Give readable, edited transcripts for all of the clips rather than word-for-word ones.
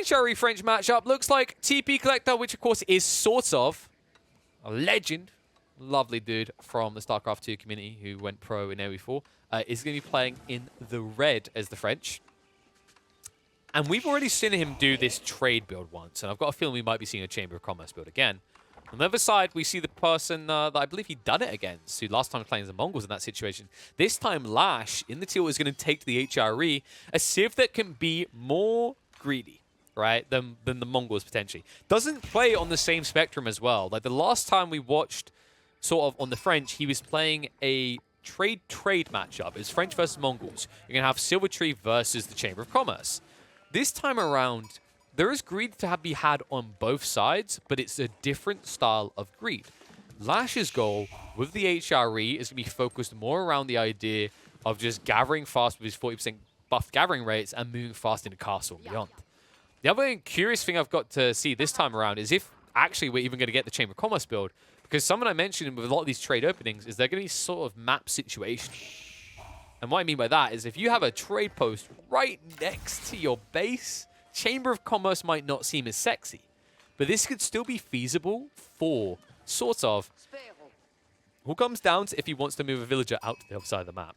HRE French matchup looks like TP Collector, which of course is sort of a legend, lovely dude from the StarCraft 2 community who went pro in AoE4, is going to be playing in the red as the French. And we've already seen him do this trade build once, and I've got a feeling we might be seeing a Chamber of Commerce build again. On the other side, we see the person that I believe he'd done it against, who last time was playing as the Mongols in that situation. This time, Lash in the teal is going to take to the HRE, a civ that can be more greedy, right, than the Mongols potentially. Doesn't play on the same spectrum as well. Like the last time we watched sort of on the French, he was playing a trade matchup. It's French versus Mongols. You're going to have Silver Tree versus the Chamber of Commerce. This time around, there is greed to be had on both sides, but it's a different style of greed. Lash's goal with the HRE is going to be focused more around the idea of just gathering fast with his 40% buff gathering rates and moving fast into castle and beyond. The other curious thing I've got to see this time around is if actually we're even going to get the Chamber of Commerce build, because someone I mentioned with a lot of these trade openings is they're going to be sort of map situation. And what I mean by that is if you have a trade post right next to your base, Chamber of Commerce might not seem as sexy, but this could still be feasible for sort of who comes down to if he wants to move a villager out to the other side of the map.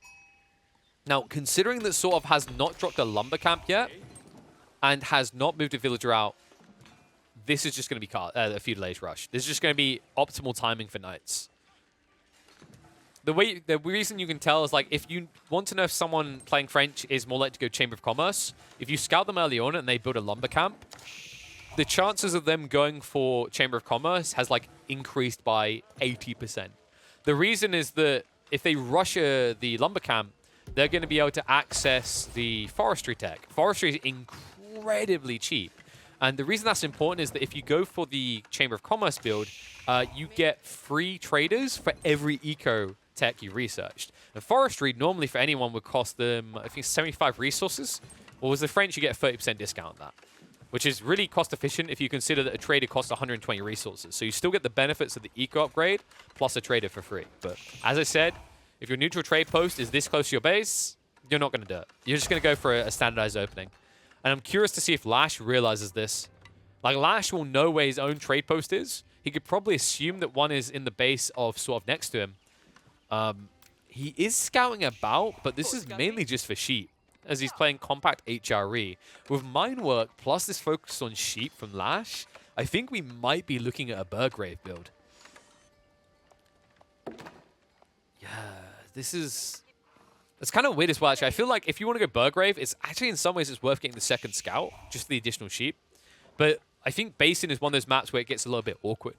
Now, considering that sort of has not dropped a lumber camp yet and has not moved a villager out, this is just going to be a feudal age rush. This is just going to be optimal timing for knights. The reason you can tell is like if you want to know if someone playing French is more likely to go Chamber of Commerce, if you scout them early on and they build a lumber camp, the chances of them going for Chamber of Commerce has like increased by 80%. The reason is that if they rush the lumber camp, they're going to be able to access the forestry tech. Forestry is incredibly cheap. And the reason that's important is that if you go for the Chamber of Commerce build, you get free traders for every eco tech you researched. And forestry normally for anyone would cost them, I think, 75 resources. Or with the French, you get a 30% discount on that, which is really cost efficient if you consider that a trader costs 120 resources. So you still get the benefits of the eco upgrade plus a trader for free. But as I said, if your neutral trade post is this close to your base, you're not going to do it. You're just going to go for a standardized opening. And I'm curious to see if Lash realizes this. Like, Lash will know where his own trade post is. He could probably assume that one is in the base of sort of next to him. He is scouting about, but this is mainly just for sheep, as he's playing compact HRE. With Meinwerk plus this focus on sheep from Lash, I think we might be looking at a Burgrave build. Yeah, this is... It's kind of weird as well, actually. I feel like if you want to go Burgrave, it's actually in some ways it's worth getting the second scout, just the additional sheep. But I think Basin is one of those maps where it gets a little bit awkward,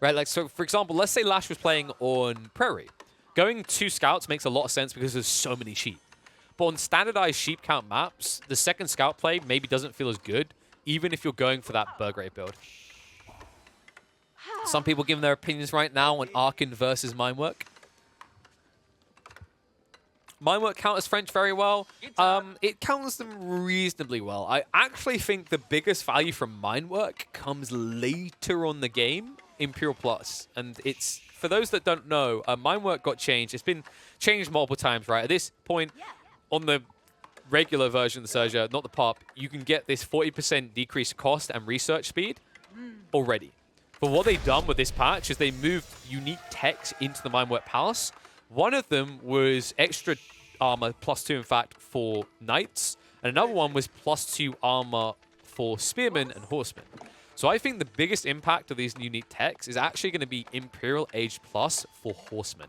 right? Like, so for example, let's say Lash was playing on Prairie. Going 2 scouts makes a lot of sense because there's so many sheep. But on standardized sheep count maps, the second scout play maybe doesn't feel as good, even if you're going for that Burgrave build. Some people giving their opinions right now on Arkin versus Meinwerk. Meinwerk counters French very well. It counters them reasonably well. I actually think the biggest value from Meinwerk comes later on the game in Pure Plus. And it's, for those that don't know, Meinwerk got changed. It's been changed multiple times, right? At this point, on the regular version of the Surger, not the PuP, you can get this 40% decreased cost and research speed already. But what they've done with this patch is they moved unique techs into the Meinwerk Palace. One of them was extra armor, +2 in fact, for knights. And another one was +2 armor for spearmen and horsemen. So I think the biggest impact of these unique techs is actually going to be Imperial Age Plus for horsemen.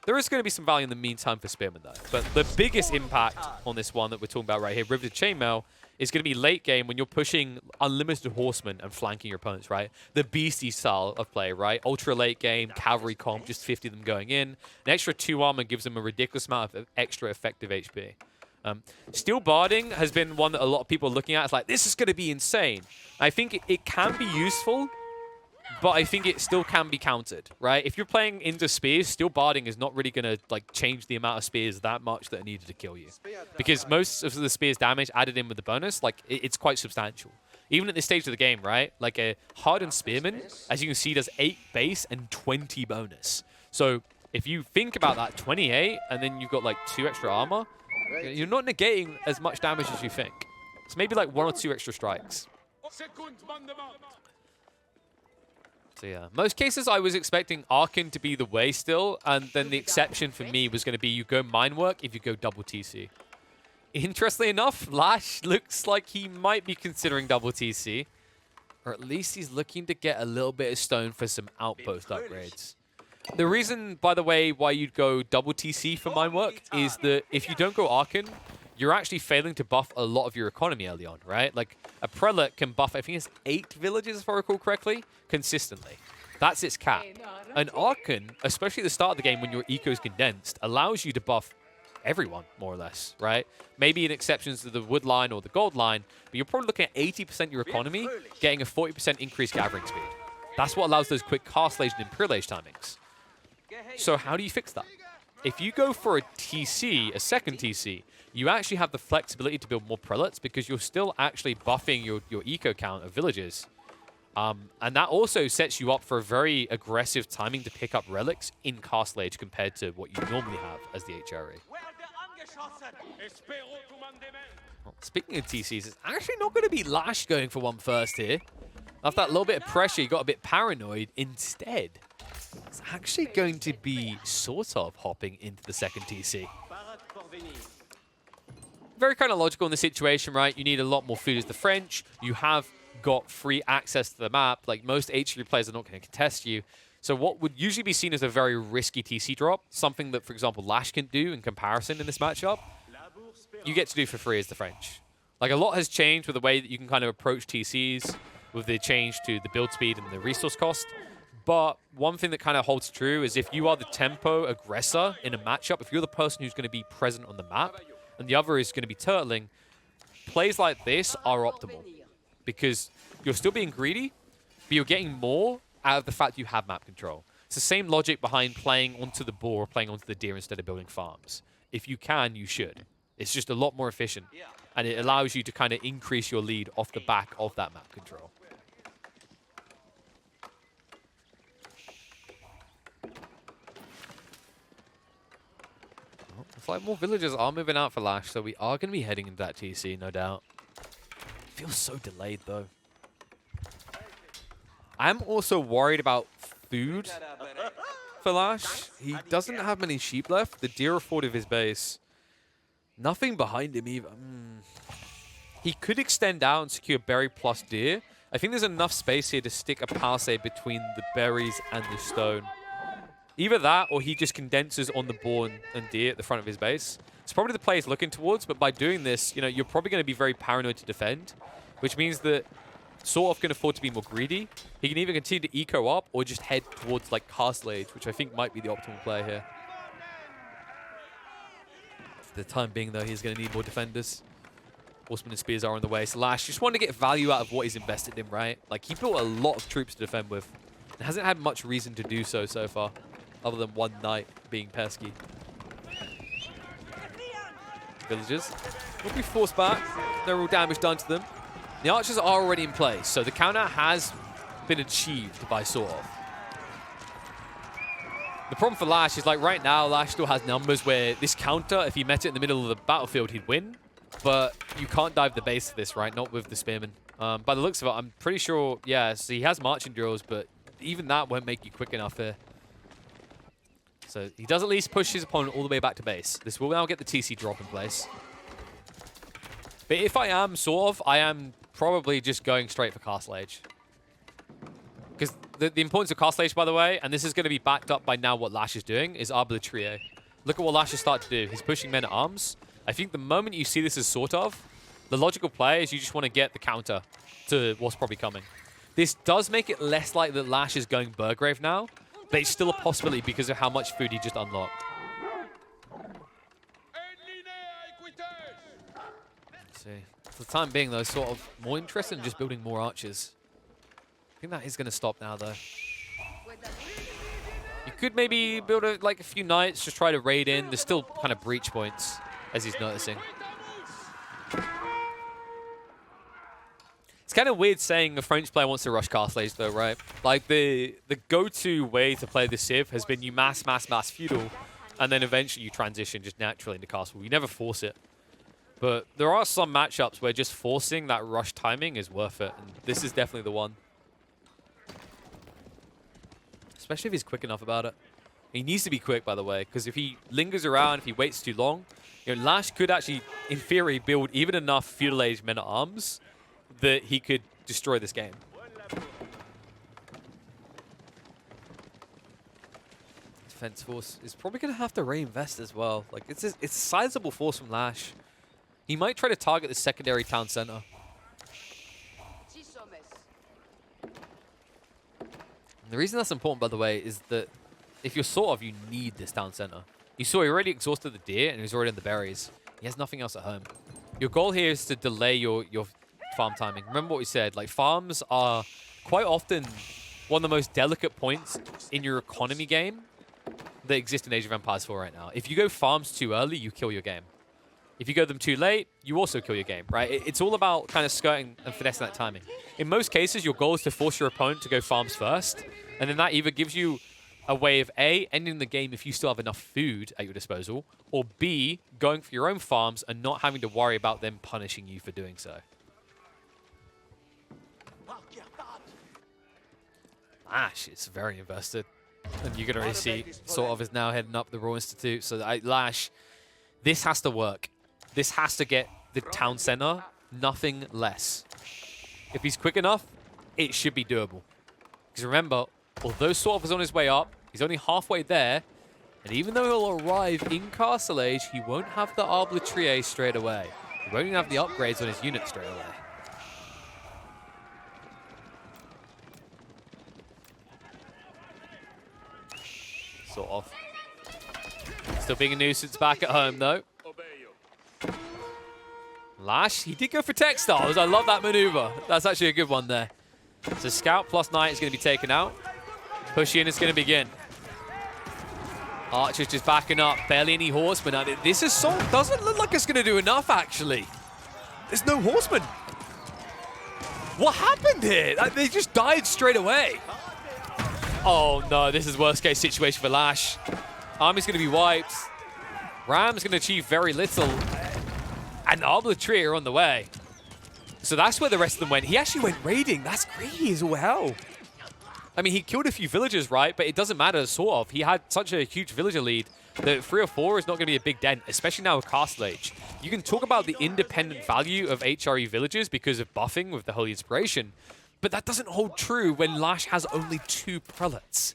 There is going to be some value in the meantime for spearmen though. But the biggest impact on this one that we're talking about right here, Riveted Chainmail, is going to be late game when you're pushing unlimited horsemen and flanking your opponents, right? The beastie style of play, right? Ultra late game, cavalry comp, just 50 of them going in. An extra 2 armor gives them a ridiculous amount of extra effective HP. Steel Barding has been one that a lot of people are looking at. It's like, this is going to be insane. I think it can be useful, but I think it still can be countered, right? If you're playing into spears, Steel Barding is not really going to like change the amount of spears that much that are needed to kill you. Because most of the spears damage added in with the bonus, like it's quite substantial. Even at this stage of the game, right? Like a hardened spearman, as you can see, does 8 base and 20 bonus. So if you think about that, 28, and then you've got like 2 extra armor, you're not negating as much damage as you think. So maybe like 1 or 2 extra strikes. So yeah, most cases I was expecting Arkin to be the way still, and then the exception for me was going to be you go Meinwerk if you go double TC. Interestingly enough, Lash looks like he might be considering double TC, or at least he's looking to get a little bit of stone for some outpost upgrades. The reason, by the way, why you'd go double TC for Meinwerk is that if you don't go Arkin, you're actually failing to buff a lot of your economy early on, right? Like, a Prelate can buff, I think it's 8 villages, if I recall correctly, consistently. That's its cap. An Arkin, especially at the start of the game when your eco is condensed, allows you to buff everyone, more or less, right? Maybe in exceptions to the wood line or the gold line, but you're probably looking at 80% of your economy getting a 40% increased gathering speed. That's what allows those quick cast legend and pure lage timings. So how do you fix that? If you go for a TC, a second TC, you actually have the flexibility to build more prelates because you're still actually buffing your eco count of villages. And that also sets you up for a very aggressive timing to pick up relics in Castlage compared to what you normally have as the HRE. Well, speaking of TCs, it's actually not going to be Lash going for one first here. After that little bit of pressure, he got a bit paranoid. Instead, it's actually going to be sort of hopping into the second TC. Very kind of logical in the situation, right? You need a lot more food as the French. You have got free access to the map. Like, most HRE players are not going to contest you. So what would usually be seen as a very risky TC drop, something that, for example, Lash can do in comparison in this matchup, you get to do for free as the French. Like, a lot has changed with the way that you can kind of approach TCs, with the change to the build speed and the resource cost. But one thing that kind of holds true is if you are the tempo aggressor in a matchup, if you're the person who's going to be present on the map, and the other is going to be turtling, plays like this are optimal. Because you're still being greedy, but you're getting more out of the fact you have map control. It's the same logic behind playing onto the boar or playing onto the deer instead of building farms. If you can, you should. It's just a lot more efficient. And it allows you to kind of increase your lead off the back of that map control. It's like more villagers are moving out for Lash, so we are going to be heading into that TC, no doubt. Feels so delayed, though. I'm also worried about food for Lash. He doesn't have many sheep left. The deer are forward of his base. Nothing behind him either. He could extend out and secure berry plus deer. I think there's enough space here to stick a palisade between the berries and the stone. Either that, or he just condenses on the boar and deer at the front of his base. It's probably the play he's looking towards, but by doing this, you know, you're probably going to be very paranoid to defend, which means that sort of can afford to be more greedy. He can either continue to eco up or just head towards like Castlage, which I think might be the optimal play here. For the time being, though, he's going to need more defenders. Horsemen and spears are on the way. So Lash just wanted to get value out of what he's invested in, right? Like, he built a lot of troops to defend with. And hasn't had much reason to do so far, other than one knight being pesky. Villagers will be forced back. No real damage done to them. The archers are already in place, so the counter has been achieved by sort of. The problem for Lash is, like, right now, Lash still has numbers where this counter, if he met it in the middle of the battlefield, he'd win. But you can't dive the base of this, right? Not with the spearmen. By the looks of it, I'm pretty sure, yeah, so he has marching drills, but even that won't make you quick enough here. So he does at least push his opponent all the way back to base. This will now get the TC drop in place. But if I am I am probably just going straight for Castlage. Because the importance of Castlage, by the way, and this is going to be backed up by now what Lash is doing, is Arbitraire. Look at what Lash has started to do. He's pushing men at arms. I think the moment you see this as sort of, the logical play is you just want to get the counter to what's probably coming. This does make it less likely that Lash is going Burgrave now, but it's still a possibility because of how much food he just unlocked. Let's see. For the time being, though, sort of more interested in just building more archers. I think that is going to stop now, though. You could maybe build a few knights, just try to raid in. There's still kind of breach points, as he's noticing. It's kind of weird saying a French player wants to rush Castlage, though, right? Like, the go-to way to play the Civ has been you mass feudal, and then eventually you transition just naturally into Castle. You never force it. But there are some matchups where just forcing that rush timing is worth it. And this is definitely the one. Especially if he's quick enough about it. He needs to be quick, by the way, because if he lingers around, if he waits too long, Lash could actually, in theory, build even enough feudal age men-at-arms that he could destroy this game. Defense force is probably going to have to reinvest as well. Like, it's a sizable force from Lash. He might try to target the secondary town center. And the reason that's important, by the way, is that if you're sort of, you need this town center. You saw he already exhausted the deer and he's already in the berries. He has nothing else at home. Your goal here is to delay your farm timing. Remember what we said, like farms are quite often one of the most delicate points in your economy game that exist in Age of Empires 4 right now. If you go farms too early, you kill your game. If you go them too late, you also kill your game, right? It's all about kind of skirting and finessing that timing. In most cases, your goal is to force your opponent to go farms first, and then that either gives you a way of A, ending the game if you still have enough food at your disposal, or B, going for your own farms and not having to worry about them punishing you for doing so. Lash is very invested. And you can already see sort of is now heading up the Royal Institute. So Lash, this has to work. This has to get the town center, nothing less. If he's quick enough, it should be doable. Because remember, although sort of is on his way up, he's only halfway there. And even though he'll arrive in Castle Age, he won't have the Arbitrier straight away. He won't even have the upgrades on his unit straight away. Sort of. Still being a nuisance back at home, though. Lash, he did go for textiles. I love that maneuver. That's actually a good one there. So Scout plus Knight is going to be taken out. Push-in is going to begin. Archer's just backing up. Barely any horsemen. This assault doesn't look like it's going to do enough, actually. There's no horsemen. What happened here? They just died straight away. Oh, no. This is worst-case situation for Lash. Army's going to be wiped. Ram's going to achieve very little. And Arbitrary are on the way. So that's where the rest of them went. He actually went raiding. That's greedy as well. I mean, he killed a few villagers, right? But it doesn't matter, sort of. He had such a huge villager lead that 3 or 4 is not going to be a big dent, especially now with Castle Age. You can talk about the independent value of HRE villages because of buffing with the Holy Inspiration, but that doesn't hold true when Lash has only 2 prelates.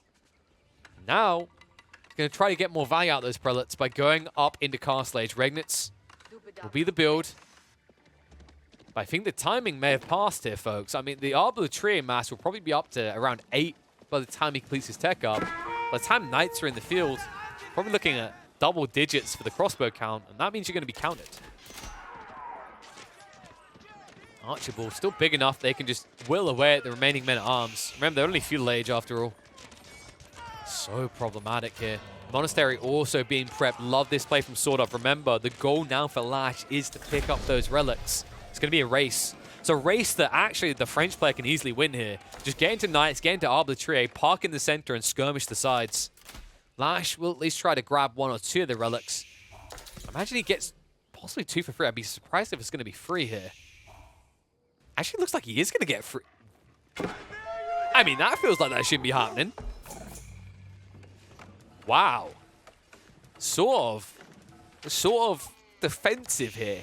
Now, he's going to try to get more value out of those prelates by going up into Castle Age. Regnitz will be the build. But I think the timing may have passed here, folks. I mean, the Arbitrary mass will probably be up to around 8 by the time he completes his tech up. By the time Knights are in the field, probably looking at double digits for the crossbow count, and that means you're going to be counted. Archibald still big enough they can just will away at the remaining men-at-arms. Remember, they're only feudal age after all. So problematic here. Monastery also being prepped. Love this play from Sword Up. Remember, the goal now for Lash is to pick up those relics. It's going to be a race. It's a race that actually the French player can easily win here. Just get into Knights, get into Arbitrary, park in the center, and skirmish the sides. Lash will at least try to grab 1 or 2 of the relics. Imagine he gets possibly 2 for free. I'd be surprised if it's going to be free here. Actually, looks like he is going to get free. I mean, that feels like that shouldn't be happening. Wow. Sort of defensive here.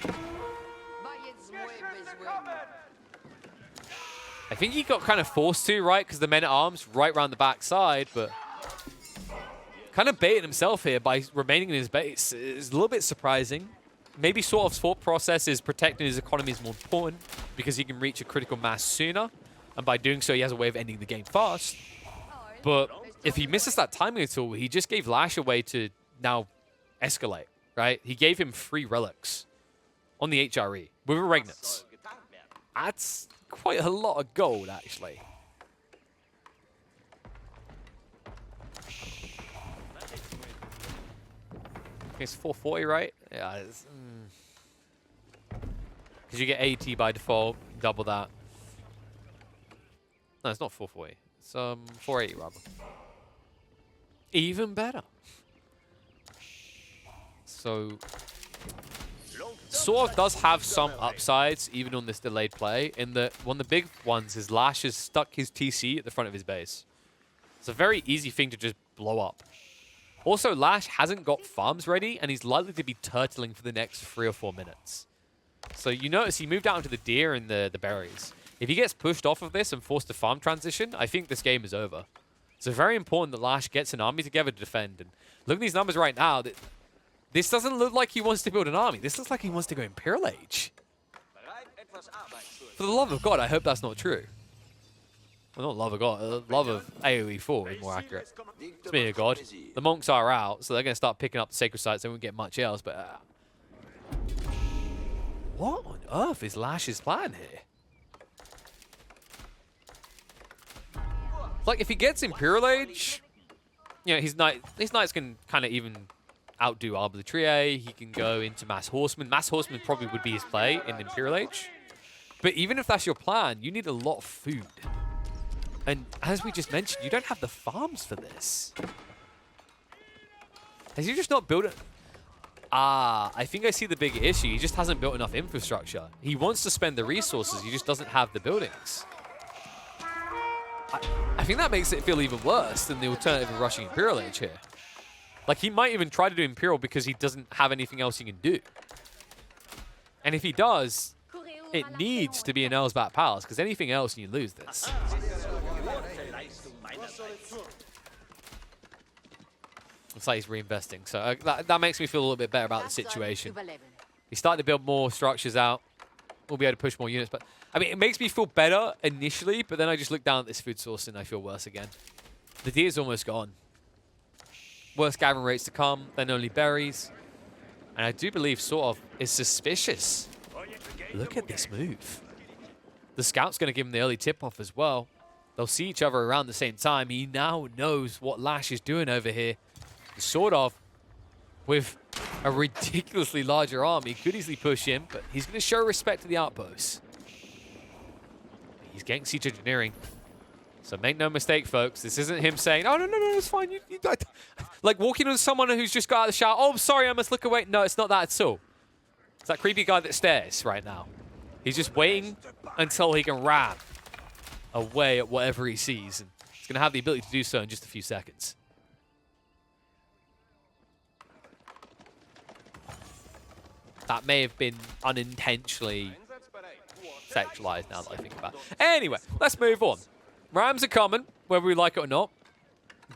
I think he got kind of forced to, right? Because the men-at-arms right around the backside, but kind of baited himself here by remaining in his base. It's a little bit surprising. Maybe sort of thought process is protecting his economy is more important because he can reach a critical mass sooner. And by doing so, he has a way of ending the game fast. But if he misses that timing at all, he just gave Lash a way to now escalate, right? He gave him 3 relics on the HRE with a Regnitz. That's quite a lot of gold, actually. It's 440, right? Yeah, it's... Because you get 80 by default, double that. No, it's not 440. It's 480, rather. Even better. So sort of does have some upsides, even on this delayed play, in that one of the big ones is Lash has stuck his TC at the front of his base. It's a very easy thing to just blow up. Also, Lash hasn't got farms ready, and he's likely to be turtling for the next 3 or 4 minutes. So you notice he moved out into the deer and the berries. If he gets pushed off of this and forced to farm transition, I think this game is over. So very important that Lash gets an army together to defend. And look at these numbers right now. This doesn't look like he wants to build an army. This looks like he wants to go Imperial Age. For the love of God, I hope that's not true. Well, not love of God. Love of AoE 4 is more accurate. Speaking of God, the monks are out, so they're going to start picking up the sacred sites. They won't get much else, but... what on earth is Lash's plan here? Like, if he gets Imperial Age, you know, his knights can kind of even outdo Arbitraire. He can go into Mass Horseman. Mass Horseman probably would be his play in Imperial Age. But even if that's your plan, you need a lot of food. And as we just mentioned, you don't have the farms for this. Has he just not built it? Ah, I think I see the bigger issue. He just hasn't built enough infrastructure. He wants to spend the resources. He just doesn't have the buildings. I think that makes it feel even worse than the alternative of rushing Imperial Age here. Like, he might even try to do Imperial because he doesn't have anything else he can do. And if he does, it needs to be an Meinwerk Palace, because anything else and you lose this. Looks like he's reinvesting. So that makes me feel a little bit better about the situation. He's starting to build more structures out. We'll be able to push more units. But I mean, it makes me feel better initially, but then I just look down at this food source and I feel worse again. The deer's almost gone. Worst gathering rates to come, then only berries. And I do believe sort of is suspicious. Look at this move. The scout's going to give him the early tip-off as well. They'll see each other around the same time. He now knows what Lash is doing over here. Sort of, with a ridiculously larger army, could easily push him, but he's going to show respect to the outposts. He's getting siege engineering. So make no mistake, folks. This isn't him saying, oh, no, it's fine. You like walking on someone who's just got out of the shower. Oh, I'm sorry, I must look away. No, it's not that at all. It's that creepy guy that stares right now. He's just waiting until he can ram away at whatever he sees. And he's going to have the ability to do so in just a few seconds. That may have been unintentionally sexualized now that I think about it. Anyway, let's move on. Rams are coming, whether we like it or not.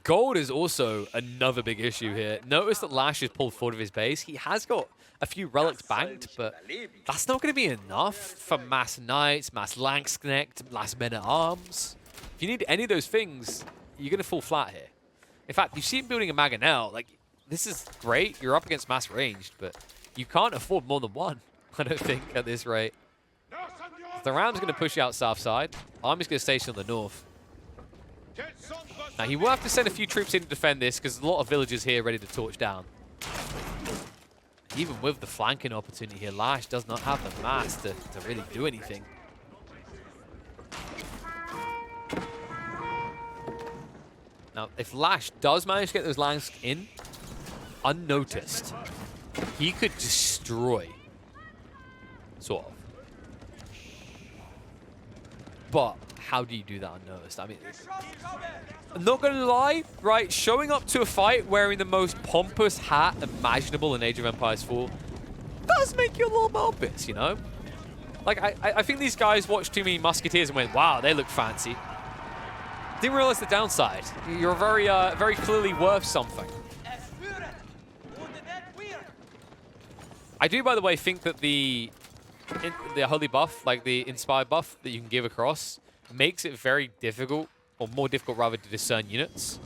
Gold is also another big issue here. Notice that Lash has pulled forward of his base. He has got a few relics banked, but that's not going to be enough for mass knights, mass Langsknecht, mass men-at-arms. If you need any of those things, you're going to fall flat here. In fact, you see him building a Maganel. Like, this is great. You're up against mass ranged, but you can't afford more than one, I don't think, at this rate. The Ram's going to push you out south side. Army's going to station on the north. Now, he will have to send a few troops in to defend this, because there's a lot of villagers here ready to torch down. Even with the flanking opportunity here, Lash does not have the mass to really do anything. Now, if Lash does manage to get those lands in, unnoticed, he could destroy, sort of. But how do you do that unnoticed? I mean, I'm not going to lie, right? Showing up to a fight wearing the most pompous hat imaginable in Age of Empires 4 does make you a little pompous, you know? Like, I think these guys watched too many Musketeers and went, wow, they look fancy. Didn't realize the downside. You're very clearly worth something. I do, by the way, think that the holy buff, like the inspired buff that you can give across, makes it very difficult, or more difficult rather, to discern units.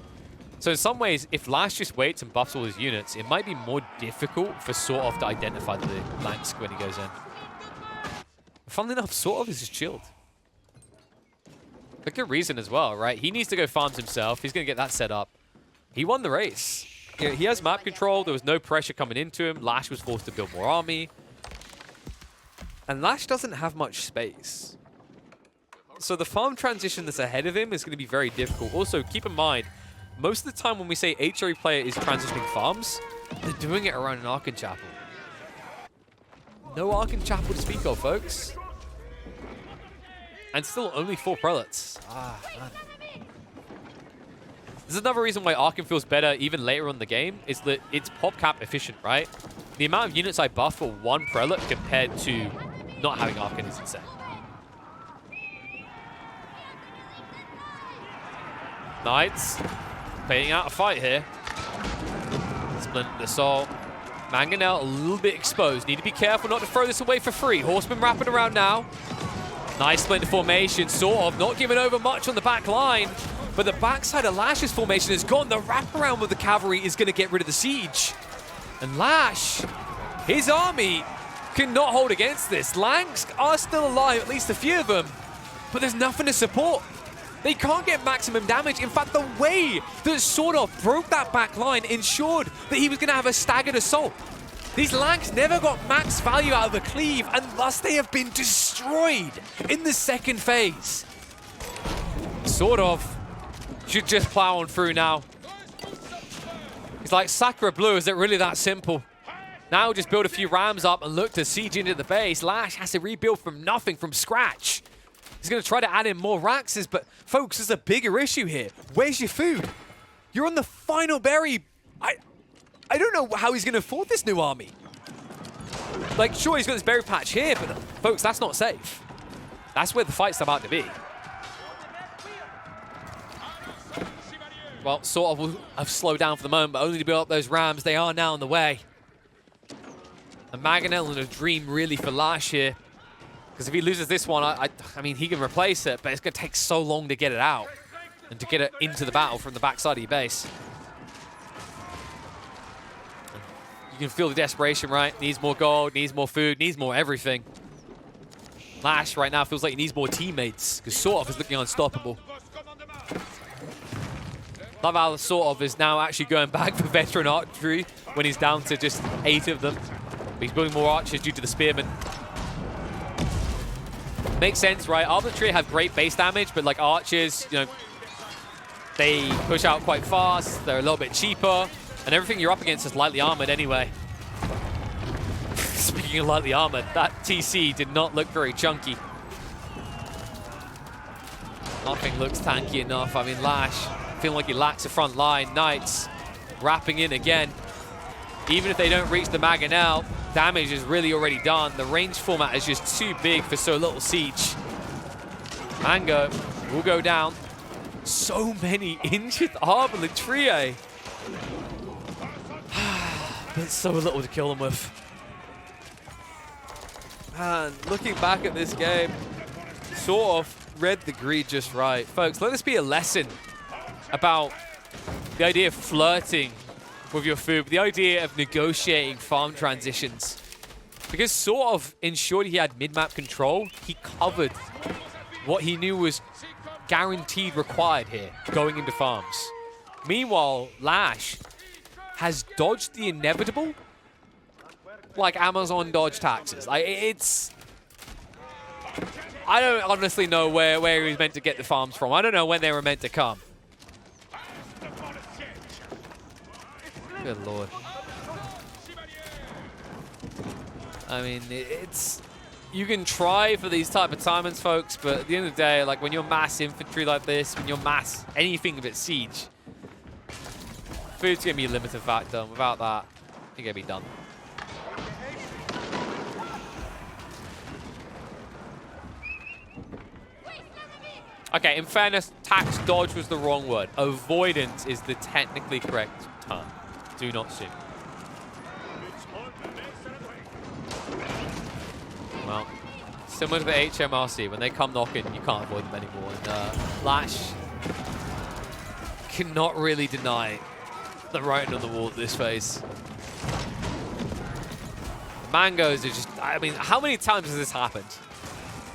So in some ways, if Lash just waits and buffs all his units, it might be more difficult for Sort of to identify the Lansk when he goes in. Funnily enough, Sort of is just chilled. For good reason as well, right? He needs to go farms himself. He's going to get that set up. He won the race. He has map control. There was no pressure coming into him. Lash was forced to build more army. And Lash doesn't have much space. So the farm transition that's ahead of him is going to be very difficult. Also, keep in mind, most of the time when we say HRE player is transitioning farms, they're doing it around an Archon Chapel. No Ark in Chapel to speak of, folks. And still only 4 prelates. Ah, man. This is another reason why Arkin feels better even later on in the game, is that it's pop cap efficient, right? The amount of units I buff for 1 prelate compared to not having Arkin is insane. Knights playing out a fight here. Splendid Assault. Mangonel a little bit exposed. Need to be careful not to throw this away for free. Horseman wrapping around now. Nice splendid formation, sort of. Not giving over much on the back line. But the backside of Lash's formation is gone. The wraparound with the cavalry is going to get rid of the siege. And Lash, his army cannot hold against this. Langs are still alive, at least a few of them. But there's nothing to support. They can't get maximum damage. In fact, the way that sort of broke that back line ensured that he was going to have a staggered assault. These Langs never got max value out of the cleave, and thus they have been destroyed in the second phase. Sort of should just plow on through now. It's like Sakura Blue, is it really that simple? Now just build a few rams up and look to siege into the base. Lash has to rebuild from nothing, from scratch. He's going to try to add in more Raxes, but folks, there's a bigger issue here. Where's your food? You're on the final berry. I don't know how he's going to afford this new army. Like, sure, he's got this berry patch here, but folks, that's not safe. That's where the fight's about to be. Well, sort of will have slowed down for the moment, but only to build up those rams. They are now on the way. And Mangonel in a dream, really, for Lash here. Because if he loses this one, I mean, he can replace it, but it's going to take so long to get it out and to get it into the battle from the backside of your base. You can feel the desperation, right? Needs more gold, needs more food, needs more everything. Lash right now feels like he needs more teammates, because Sort of is looking unstoppable. Love how Sort of is now actually going back for veteran archery when he's down to just 8 of them. But he's building more archers due to the spearmen. Makes sense, right? Arbitrary have great base damage, but like archers, you know, they push out quite fast. They're a little bit cheaper, and everything you're up against is lightly armored anyway. Speaking of lightly armored, that TC did not look very chunky. Nothing looks tanky enough. I mean, Lash feeling like he lacks a front line. Knights wrapping in again. Even if they don't reach the Mangonel, damage is really already done. The range format is just too big for so little siege. Mango will go down. So many injured arbaletier. But so little to kill them with. And looking back at this game, sort of read the greed just right. Folks, let this be a lesson about the idea of flirting with your food, the idea of negotiating farm transitions. Because sort of ensured he had mid-map control, he covered what he knew was guaranteed required here, going into farms. Meanwhile, Lash has dodged the inevitable like Amazon dodge taxes. Like, it's... I don't honestly know where he was meant to get the farms from. I don't know when they were meant to come. Good lord. I mean, it's... You can try for these type of timings, folks, but at the end of the day, like when you're mass infantry like this, when you're mass anything but siege, food's going to be a limiting factor. Without that, you're going to be done. Okay, in fairness, tax dodge was the wrong word. Avoidance is the technically correct term. Do not sue. Well, similar to the HMRC, when they come knocking, you can't avoid them anymore. And Lash cannot really deny the writing on the wall at this phase. The Mangoes are just... I mean, how many times has this happened?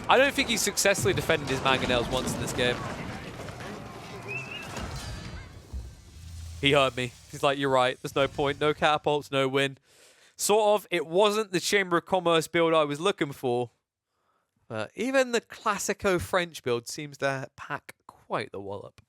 I don't think he's successfully defended his Mangonels once in this game. He heard me. He's like, you're right. There's no point. No catapults, no win. Sort of, it wasn't the Chamber of Commerce build I was looking for. But even the Classico French build seems to pack quite the wallop.